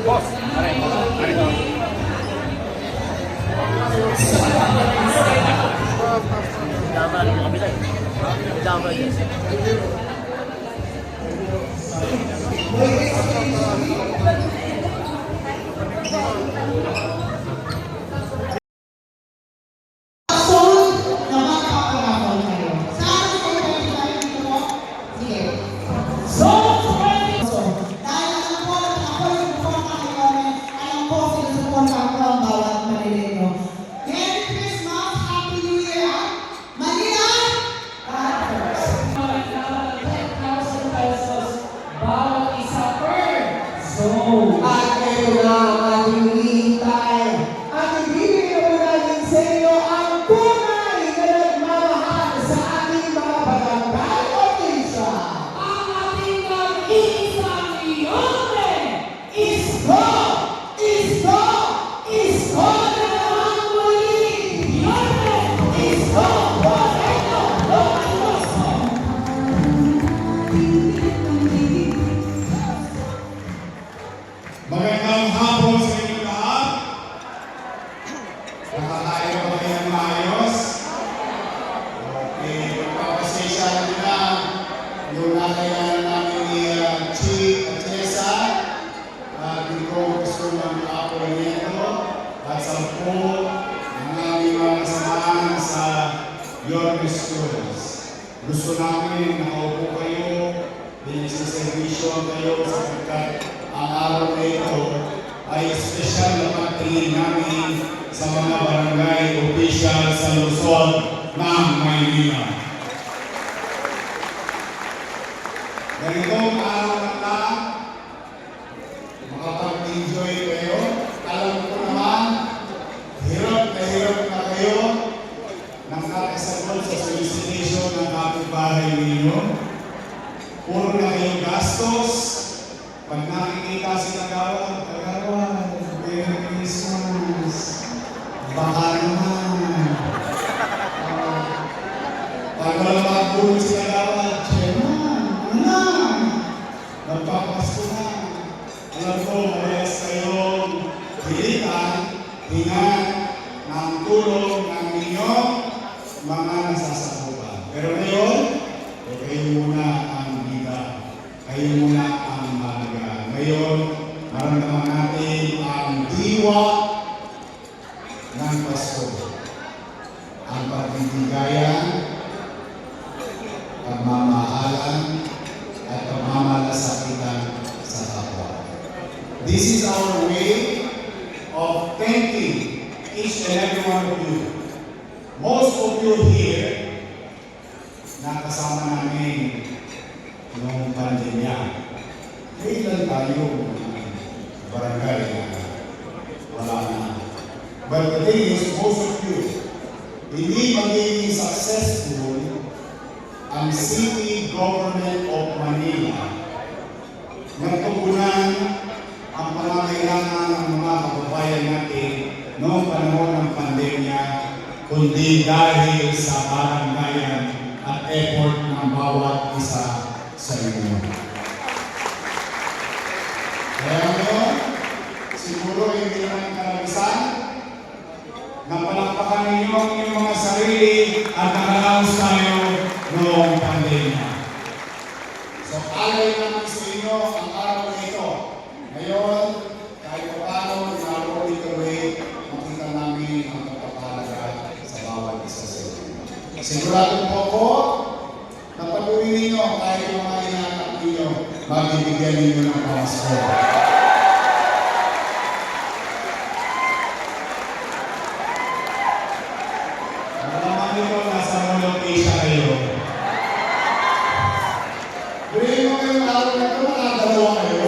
Boss, Dama rin yung kabila eh. Dama rin. Magandang hapon sa inyo lahat. Nakatayo ba kayo ng maayos? Okay, magpapasensya nila yung nakayanan namin ni Chief at Chesa. Dito gusto ng Apolinero at 10 ng aming mga kasamahan sa York Schools. Gusto namin nakaupo kayo, binisiservisyon kayo sapagkat ang araw na ito ay espesyal na pagtingin namin sa mga barangay official sa Luzon ng Maynila. Ganitong araw na makapag-enjoy kayo. Alam ko naman, hirap na kayo nang nakasagot sa solicitation ng kapitbahay ninyo. Puro na kayong gastos. Pag nakikita si Kagawan, Merry Christmas. Baka naman. Pag wala makapulong si Kagawan, Chema, nagpapasko na. Alam ko, mayas kayong pilitan, hingan ng tulong ng inyong mga nasasakupan. Pero ngayon, kayo muna ang bida. Kayo muna ang mahalaga. Ngayon, maramdaman natin ang diwa ng Pasko. Ang pagbibigayan, pagmamahalan, at pagmamalasakitan sa kapwa. This is our way of thanking each and every one of you. Most of you here, nakasama namin noong pandemya. Kailan tayo barangay na wala na. But the thing is, most of you, hindi magiging successful ang City Government of Manila nagtugunan ang pangangailangan ng mga kababayan natin noong panahon ng pandemya, kundi dahil sa barangayan at effort ng bawat isa sa inyo. Kaya ngayon, siguro hindi naman kalabisan na palakpakan ninyo ang inyong mga sarili at nakalaos tayo noong pandemya. So, alay naman sa inyo ang araw na ito. Ngayon, kahit pa paano, dinalo ito makita namin ang kapapalaga sa bawat isa sa inyo. Sigurado po ako, napatuloy ninyo kahit yung mga inanak ninyo, magbibigyan ninyo ng pamasko. Malaman nyo nasa Molopecia kayo. Gawin mo ngayong araw na ito, makadalawa kayo.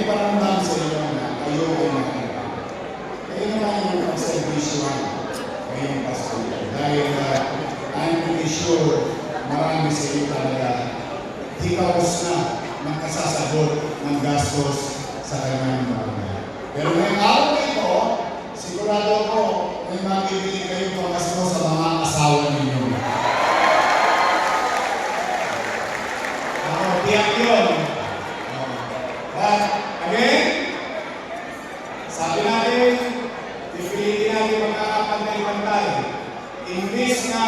paramdam sa inyo na kayo ay nakakita. Kayo naman yung pagservisyon ngayong Pasko. Dahil I'm pretty sure marami sa inyo talaga hikaos na ng kasasagot ng gastos sa kanyang barangay. Pero ngayong araw na ito, sigurado ko may makibili kayo ng gastos sa mga asawa ninyo. Ako, tiyak yun. But again, sabi natin, pipilitin natin magkakapantay-pantay. Imbis na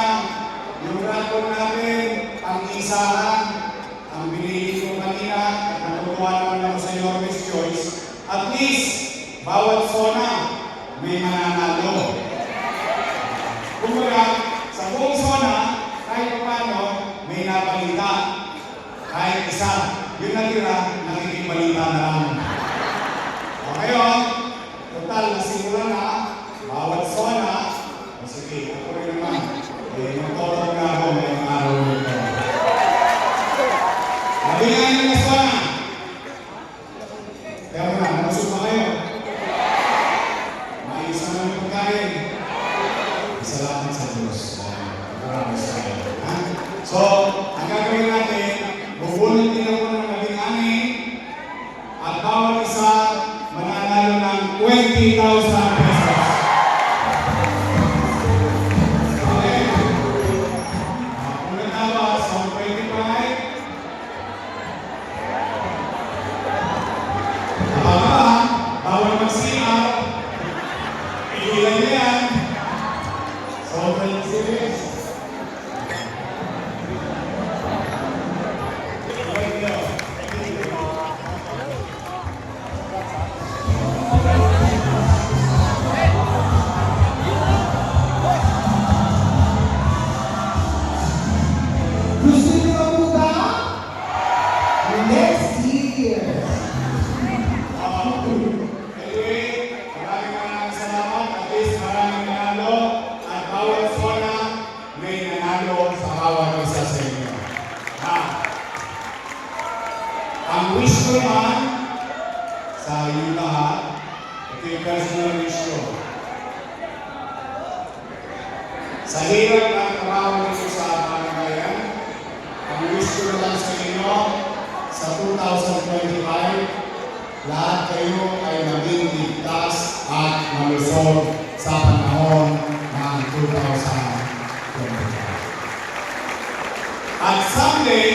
yung ratong natin, ang isahan, ang binili ko kanina, at natutuwa naman ako sa York's Choice, at least, bawat zona, may mananalo. Kumbaga, sa buong zona, kahit paano, may nabalita. Kahit isa, yun natira, nakikibalita na lang. O ngayon, total, nasimula na, bawat zona, o sige, ako rin naman, magtotoo na ako ngayong araw nito. Nabingayin ng zona. Kaya mo na, namasok na kayo. Maayos na ng pagkain. Salamat sa Diyos. Maraming salamat. So, ang gagawin natin, bubunod din ako ng 12 at bawat isa mananalo ng 20,000 pesos. Okay? Kung natawa, so 25. Bawal mag-CR. Ilan yan. So, 26. Gusto niyo ba po ba? Next year. Anyway, maraming salamat. At least maraming nanalo. At bawat zona may nanalo sa bawat isa sa inyo. Ang wish ko naman sa inyo lahat, ito yung personal wish ko. Sa hirap ng trabaho nito sa barangay, ang wish ko naman sa inyo, sa 2025, lahat kayo ay maging ligtas at malusog sa panahon ng 2025. At someday,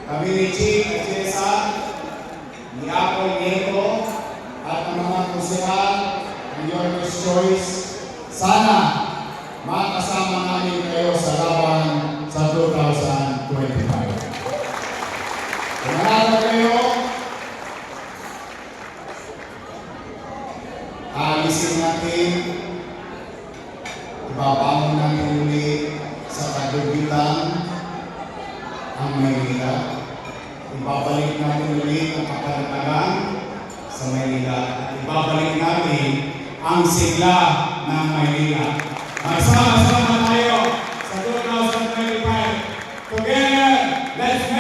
kami ni Chief at Jessa, ni Apple Nieto, at ang mga kusihal ng York's Choice, sana makasama namin kayo sa laban sa 2025. Kung nanalo kayo, alisin natin, ibabangon natin ulit sa kadugitan ang Maynila. Ibabalik natin ulit ang kapanatagan sa Maynila. Ibabalik natin ang sigla ng Maynila. Magsama-sama tayo sa 2025. Together, let's make